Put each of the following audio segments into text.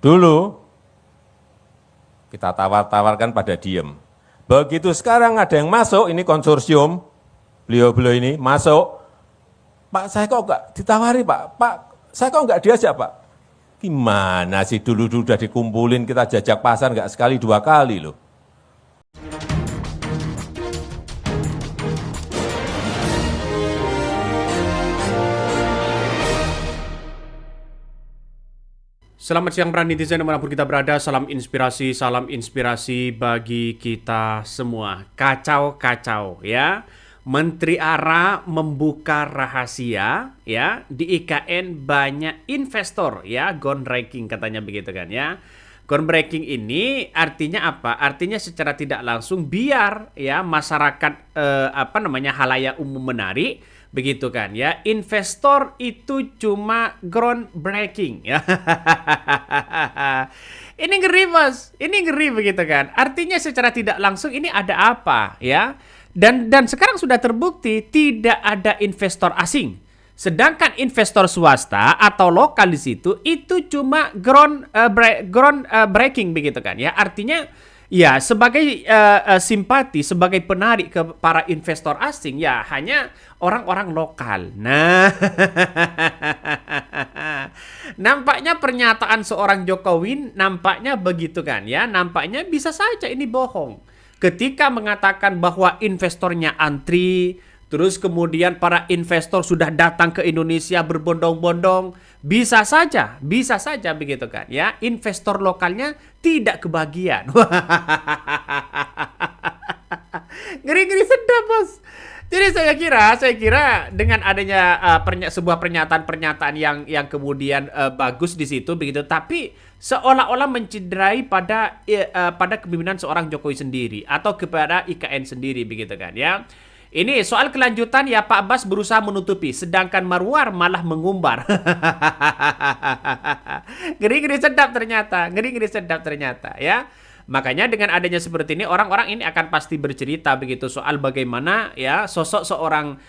Dulu kita tawar-tawarkan pada diem. Begitu sekarang ada yang masuk, ini konsorsium, beliau-beliau ini masuk, Pak saya kok enggak ditawari Pak, Pak saya kok enggak diajak Pak. Gimana sih dulu-dulu udah dikumpulin kita jajak pasar enggak sekali dua kali loh. Selamat siang para netizen dimanapun kita berada, salam inspirasi bagi kita semua. Kacau ya. Menteri ARA membuka rahasia ya, di IKN banyak investor ya, groundbreaking katanya begitu kan ya. Groundbreaking ini artinya apa? Artinya secara tidak langsung biar ya masyarakat halayak umum menarik begitu kan ya. Investor itu cuma groundbreaking ya. Ini ngeri bos, ini ngeri begitu kan. Artinya secara tidak langsung ini ada apa ya? Dan sekarang sudah terbukti tidak ada investor asing. Sedangkan investor swasta atau lokal di situ itu cuma breaking begitu kan ya. Artinya ya sebagai simpati, sebagai penarik ke para investor asing ya hanya orang-orang lokal. Nah, nampaknya pernyataan seorang Jokowi nampaknya begitu kan ya. Nampaknya bisa saja ini bohong. Ketika mengatakan bahwa investornya antri, terus kemudian para investor sudah datang ke Indonesia berbondong-bondong, bisa saja begitu kan ya. Investor lokalnya tidak kebagian. Ngeri-ngeri sedap bos. Jadi saya kira dengan adanya sebuah pernyataan yang kemudian bagus di situ begitu, tapi seolah-olah mencederai pada kepemimpinan seorang Jokowi sendiri atau kepada IKN sendiri begitu kan ya. Ini soal kelanjutan ya, Pak Bas berusaha menutupi, sedangkan Marwar malah mengumbar. Ngeri-ngeri sedap ternyata ya. Makanya dengan adanya seperti ini orang-orang ini akan pasti bercerita begitu soal bagaimana ya sosok seorang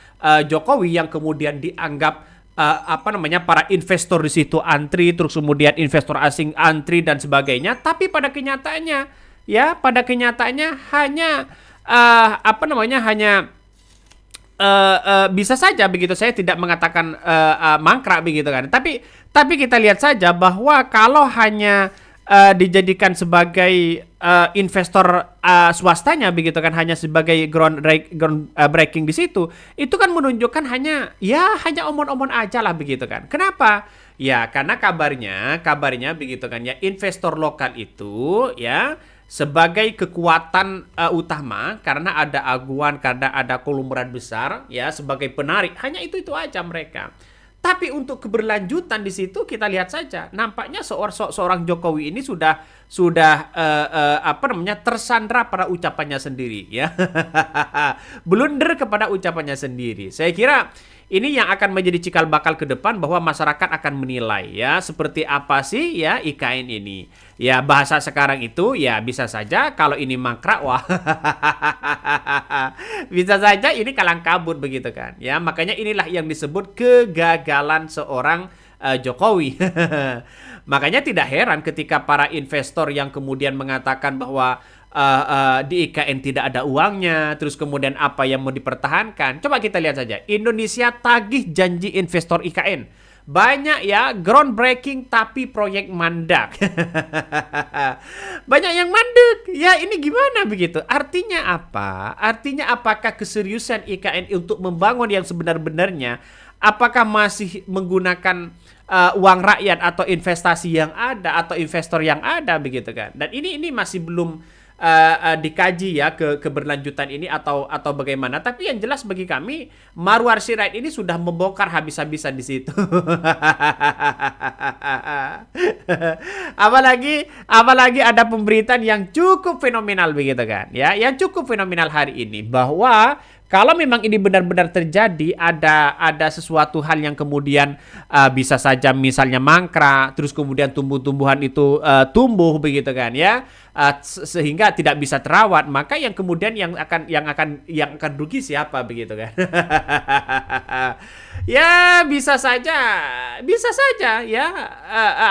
Jokowi yang kemudian dianggap para investor di situ antri, terus kemudian investor asing antri dan sebagainya, tapi pada kenyataannya hanya bisa saja begitu, saya tidak mengatakan mangkrak begitu kan, tapi kita lihat saja bahwa kalau hanya dijadikan sebagai investor swastanya begitu kan, hanya sebagai ground breaking di situ, itu kan menunjukkan hanya omon-omon aja lah begitu kan. Kenapa? Ya karena kabarnya begitu kan ya, investor lokal itu ya sebagai kekuatan utama karena ada aguan, karena ada konglomerat besar ya sebagai penarik, hanya itu aja mereka. Tapi untuk keberlanjutan di situ kita lihat saja, nampaknya seorang Jokowi ini sudah tersandra pada ucapannya sendiri ya. Blunder kepada ucapannya sendiri. Saya kira ini yang akan menjadi cikal bakal ke depan bahwa masyarakat akan menilai ya seperti apa sih ya IKN ini. Ya bahasa sekarang itu ya bisa saja kalau ini mangkrak wah. Bisa saja ini kalang kabut begitu kan. Ya makanya inilah yang disebut kegagalan seorang Jokowi. Makanya tidak heran ketika para investor yang kemudian mengatakan bahwa di IKN tidak ada uangnya, terus kemudian apa yang mau dipertahankan. Coba kita lihat saja, Indonesia tagih janji investor IKN. Banyak ya groundbreaking tapi proyek mandak. Banyak yang mandek. Ya ini gimana begitu? Artinya apa? Artinya apakah keseriusan IKN untuk membangun yang sebenar-benarnya? Apakah masih menggunakan uang rakyat atau investasi yang ada atau investor yang ada begitu kan? Dan ini masih belum dikaji ya keberlanjutan ini atau bagaimana. Tapi yang jelas bagi kami Marwar Sirait ini sudah membongkar habis-habisan di situ. apalagi ada pemberitaan yang cukup fenomenal begitu kan ya, yang cukup fenomenal hari ini bahwa Kalau memang ini benar-benar terjadi, ada sesuatu hal yang kemudian bisa saja misalnya mangkrak, terus kemudian tumbuh-tumbuhan itu tumbuh begitu kan ya, sehingga tidak bisa terawat, maka yang kemudian yang akan rugi siapa begitu kan? Ya bisa saja ya,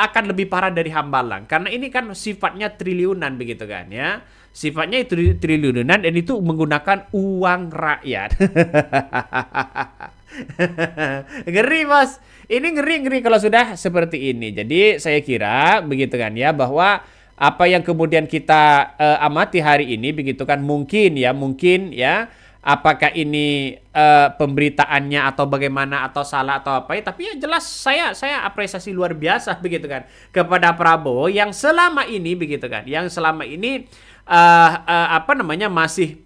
akan lebih parah dari Hambalang karena ini kan sifatnya triliunan begitu kan ya. Sifatnya itu triliunan dan itu menggunakan uang rakyat. Ngeri bos, ini ngeri kalau sudah seperti ini. Jadi saya kira begitu kan ya, bahwa apa yang kemudian kita amati hari ini begitu kan, mungkin ya apakah ini pemberitaannya atau bagaimana atau salah atau apa ya, tapi ya jelas saya apresiasi luar biasa begitu kan kepada Prabowo yang selama ini begitu kan, masih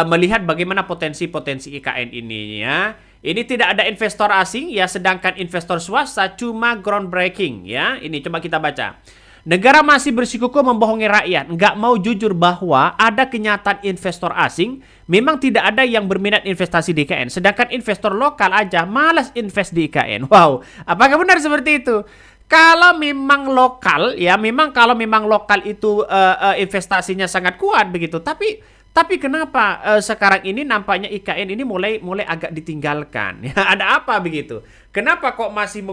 melihat bagaimana potensi-potensi IKN ini ya. Ini tidak ada investor asing ya, sedangkan investor swasta cuma groundbreaking ya. Ini coba kita baca. Negara masih bersikuku membohongi rakyat, nggak mau jujur bahwa ada kenyataan investor asing memang tidak ada yang berminat investasi di IKN, sedangkan investor lokal aja malas invest di IKN. Wow, apakah benar seperti itu? Kalau memang lokal itu investasinya sangat kuat begitu, tapi kenapa sekarang ini nampaknya IKN ini mulai agak ditinggalkan? Ya, ada apa begitu? Kenapa kok masih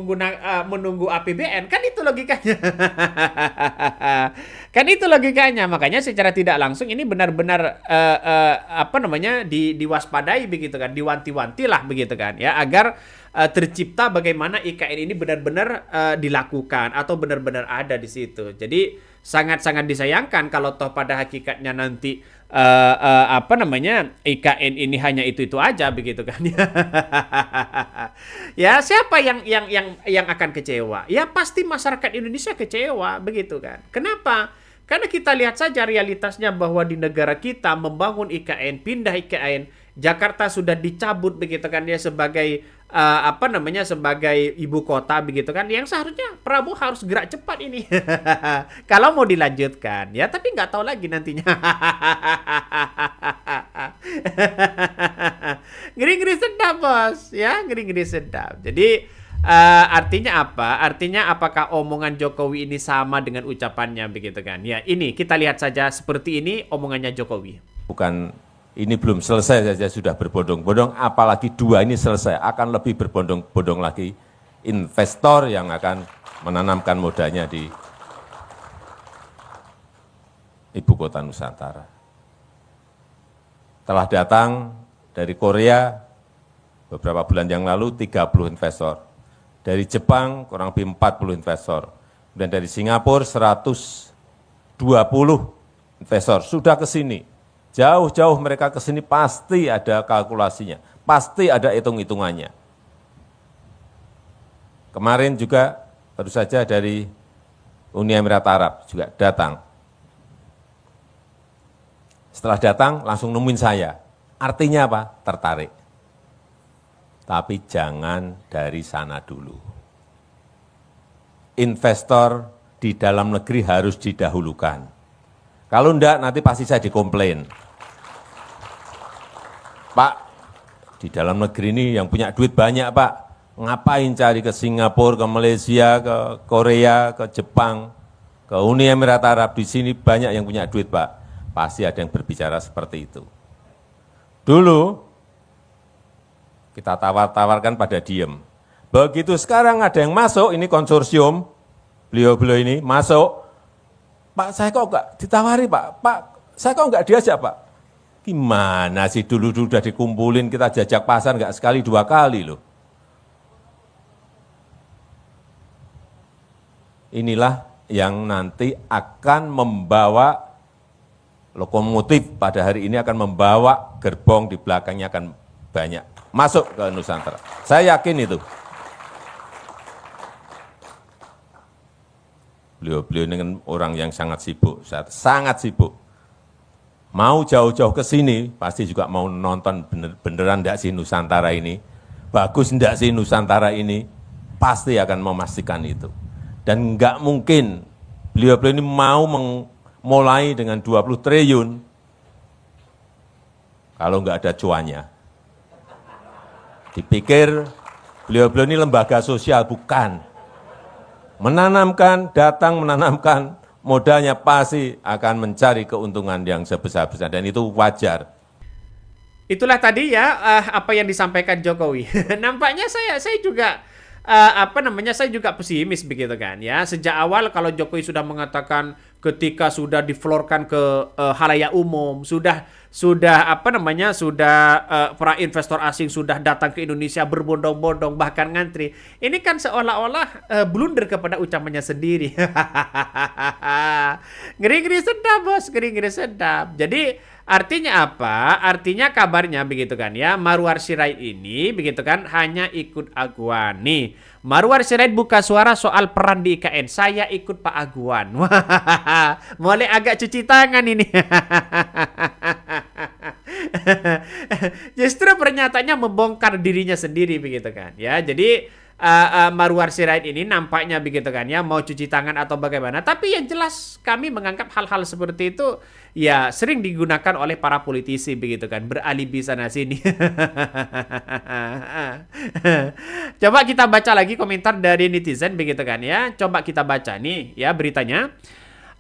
menunggu APBN? Kan itu logikanya. Kan itu logikanya. Makanya secara tidak langsung ini benar-benar diwaspadai begitu kan, diwanti-wantilah begitu kan ya, agar tercipta bagaimana IKN ini benar-benar dilakukan atau benar-benar ada di situ. Jadi sangat-sangat disayangkan kalau toh pada hakikatnya nanti IKN ini hanya itu aja begitu kan ya. Ya siapa yang akan kecewa? Ya pasti masyarakat Indonesia kecewa begitu kan. Kenapa? Karena kita lihat saja realitasnya bahwa di negara kita membangun IKN, pindah IKN, Jakarta sudah dicabut begitu kan ya sebagai sebagai ibu kota begitu kan, yang seharusnya Prabowo harus gerak cepat ini kalau mau dilanjutkan ya, tapi nggak tahu lagi nantinya. Ngeri-ngeri sedap bos ya, ngeri-ngeri sedap. Jadi artinya apa? Artinya apakah omongan Jokowi ini sama dengan ucapannya begitu kan ya? Ini kita lihat saja, seperti ini omongannya Jokowi. Bukan, ini belum selesai saja sudah berbondong-bondong, apalagi 2 ini selesai, akan lebih berbondong-bondong lagi investor yang akan menanamkan modalnya di ibu kota Nusantara. Telah datang dari Korea beberapa bulan yang lalu 30 investor, dari Jepang kurang lebih 40 investor, dan dari Singapura 120 investor sudah ke sini. Jauh-jauh mereka ke sini pasti ada kalkulasinya, pasti ada hitung-hitungannya. Kemarin juga baru saja dari Uni Emirat Arab juga datang. Setelah datang langsung nemuin saya. Artinya apa? Tertarik. Tapi jangan dari sana dulu. Investor di dalam negeri harus didahulukan. Kalau enggak nanti pasti saya dikomplain. Pak, di dalam negeri ini yang punya duit banyak Pak, ngapain cari ke Singapura, ke Malaysia, ke Korea, ke Jepang, ke Uni Emirat Arab, di sini banyak yang punya duit Pak. Pasti ada yang berbicara seperti itu. Dulu, kita tawar-tawarkan pada diem. Begitu sekarang ada yang masuk, ini konsorsium, beliau-beliau ini masuk, Pak saya kok enggak ditawari Pak, saya kok enggak diajak Pak. Gimana sih, dulu sudah dikumpulin, kita jajak pasar enggak sekali 2 kali loh. Inilah yang nanti akan membawa lokomotif pada hari ini, akan membawa gerbong di belakangnya akan banyak masuk ke Nusantara. Saya yakin itu. Beliau-beliau ini kan orang yang sangat sibuk, sangat sibuk. Mau jauh-jauh ke sini, pasti juga mau nonton beneran enggak sih Nusantara ini, bagus enggak sih Nusantara ini, pasti akan memastikan itu. Dan enggak mungkin beliau-beliau ini mau mulai dengan 20 triliun, kalau nggak ada cuannya. Dipikir beliau-beliau ini lembaga sosial, bukan. Datang menanamkan, modalnya pasti akan mencari keuntungan yang sebesar-besar, dan itu wajar. Itulah tadi ya apa yang disampaikan Jokowi. Nampaknya saya juga saya juga pesimis begitu kan ya. Sejak awal kalau Jokowi sudah mengatakan ketika sudah diflorkan ke halayak umum, sudah para investor asing sudah datang ke Indonesia berbondong-bondong bahkan ngantri. Ini kan seolah-olah blunder kepada ucapannya sendiri. Ngeri-ngeri sedap, Bos, ngeri-ngeri sedap. Jadi artinya apa? Artinya kabarnya begitu kan ya. Marwar Sirait ini begitu kan hanya ikut Aguan. Nih, Marwar Sirait buka suara soal peran di IKN. Saya ikut Pak Aguan. Mulai agak cuci tangan ini. Justru pernyataannya membongkar dirinya sendiri begitu kan ya. Jadi Marwar Sirait ini nampaknya begitu kan ya, mau cuci tangan atau bagaimana. Tapi yang jelas kami menganggap hal-hal seperti itu ya sering digunakan oleh para politisi begitu kan, beralibi sana sini. Coba kita baca lagi komentar dari netizen begitu kan ya. Coba kita baca nih ya beritanya.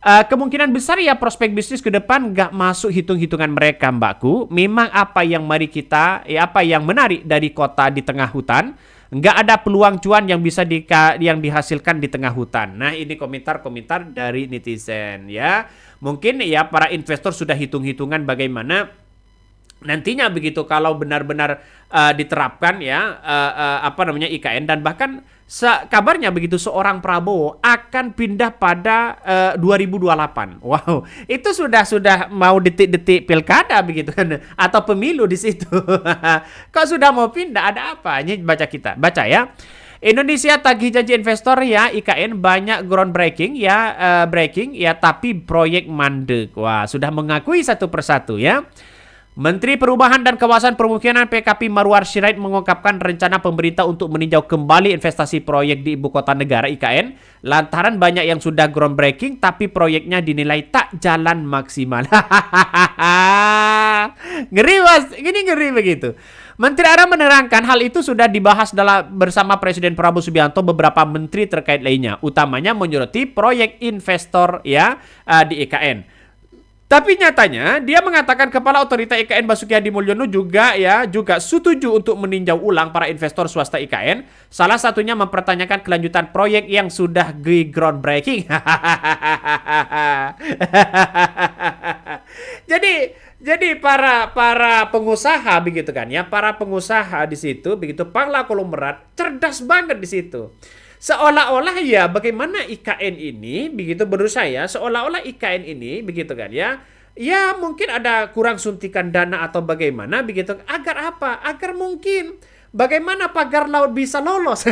Kemungkinan besar ya prospek bisnis ke depan nggak masuk hitung-hitungan mereka, Mbakku. Memang apa yang menarik dari kota di tengah hutan, nggak ada peluang cuan yang bisa yang dihasilkan di tengah hutan. Nah, ini komentar-komentar dari netizen ya. Mungkin ya para investor sudah hitung-hitungan bagaimana nantinya begitu kalau benar-benar diterapkan ya IKN, dan bahkan kabarnya begitu seorang Prabowo akan pindah pada 2028. Wow, itu sudah mau detik-detik pilkada begitu kan, atau pemilu di situ. Kok sudah mau pindah, ada apa? Ini baca ya. Indonesia tagih janji investor ya IKN banyak groundbreaking ya, tapi proyek mandek. Wah, sudah mengakui satu persatu ya. Menteri Perubahan dan Kawasan Permukiman PKP Marwar Sirait mengungkapkan rencana pemerintah untuk meninjau kembali investasi proyek di ibu kota negara IKN lantaran banyak yang sudah groundbreaking tapi proyeknya dinilai tak jalan maksimal. Ngeri, Mas. Ini ngeri begitu. Menteri Ara menerangkan hal itu sudah dibahas bersama Presiden Prabowo Subianto beberapa menteri terkait lainnya, utamanya menyoroti proyek investor ya di IKN. Tapi nyatanya dia mengatakan Kepala Otorita IKN Basuki Hadi Mulyono juga setuju untuk meninjau ulang para investor swasta IKN. Salah satunya mempertanyakan kelanjutan proyek yang sudah groundbreaking. Jadi para pengusaha begitu kan ya, para pengusaha di situ begitu pangla konglomerat cerdas banget di situ. Seolah-olah ya bagaimana IKN ini begitu, menurut saya seolah-olah IKN ini begitu kan ya mungkin ada kurang suntikan dana atau bagaimana begitu, agar apa, agar mungkin bagaimana pagar laut bisa lolos.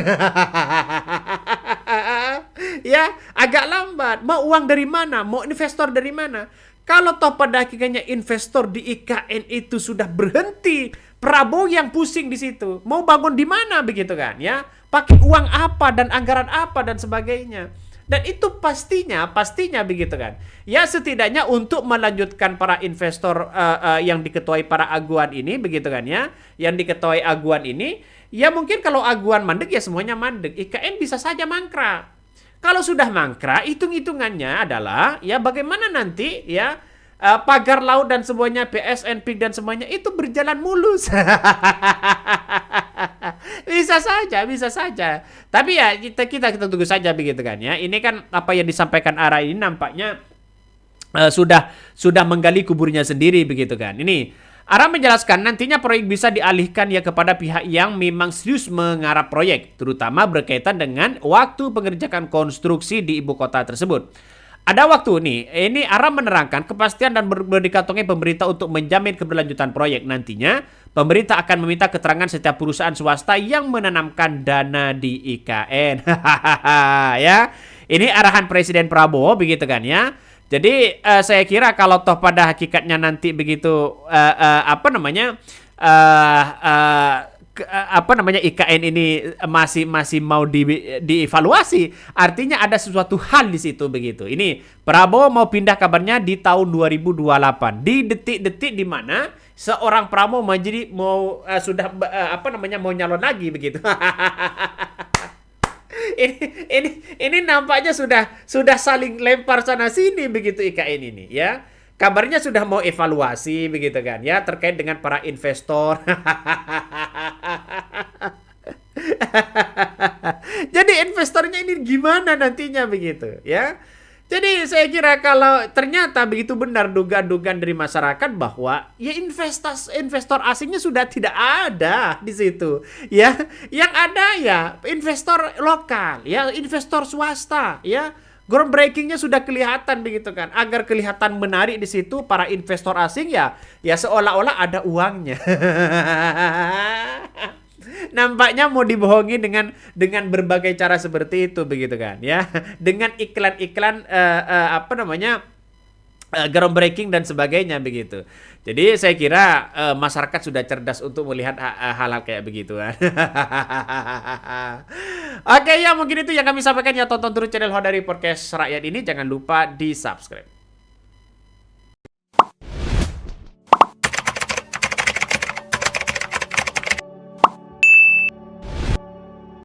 Ya agak lambat, mau uang dari mana, mau investor dari mana. Kalau toh pada akhirnya investor di IKN itu sudah berhenti, Prabowo yang pusing di situ, mau bangun di mana begitu kan ya, pakai uang apa dan anggaran apa dan sebagainya. Dan itu pastinya begitu kan ya, setidaknya untuk melanjutkan para investor yang diketuai para aguan ini begitu kan ya, yang diketuai aguan ini ya, mungkin kalau aguan mandek ya semuanya mandek, IKN bisa saja mangkrak. Kalau sudah mangkrak, hitung-hitungannya adalah ya bagaimana nanti ya pagar laut dan semuanya, PSN, PIK dan semuanya itu berjalan mulus. Bisa saja. Tapi ya kita tunggu saja begitu kan ya. Ini kan apa yang disampaikan Ara ini nampaknya sudah menggali kuburnya sendiri begitu kan. Ini Ara menjelaskan nantinya proyek bisa dialihkan ya kepada pihak yang memang serius menggarap proyek, terutama berkaitan dengan waktu pengerjaan konstruksi di ibu kota tersebut. Ada waktu nih, ini Ara menerangkan kepastian dan berdikatongnya pemerintah untuk menjamin keberlanjutan proyek. Nantinya, pemerintah akan meminta keterangan setiap perusahaan swasta yang menanamkan dana di IKN. Ya, ini arahan Presiden Prabowo begitu kan ya. Jadi saya kira kalau toh pada hakikatnya nanti begitu IKN ini masih mau dievaluasi, artinya ada sesuatu hal di situ begitu. Ini Prabowo mau pindah kabarnya di tahun 2028, di detik-detik di mana seorang Prabowo mau nyalon lagi begitu. ini nampaknya sudah saling lempar sana sini begitu IKN ini ya. Kabarnya sudah mau evaluasi begitu kan ya, terkait dengan para investor. Jadi investornya ini gimana nantinya begitu ya. Jadi saya kira kalau ternyata begitu benar dugaan-dugaan dari masyarakat bahwa ya investor asingnya sudah tidak ada di situ ya. Yang ada ya investor lokal ya, investor swasta ya. Groundbreakingnya sudah kelihatan begitu kan. Agar kelihatan menarik di situ para investor asing ya seolah-olah ada uangnya. Nampaknya mau dibohongi dengan berbagai cara seperti itu begitu kan ya. Dengan iklan-iklan groundbreaking dan sebagainya begitu. Jadi saya kira masyarakat sudah cerdas untuk melihat hal-hal kayak begitu. Oke ya, mungkin itu yang kami sampaikan ya. Tonton terus channel Hodari Podcast Rakyat ini, jangan lupa di subscribe.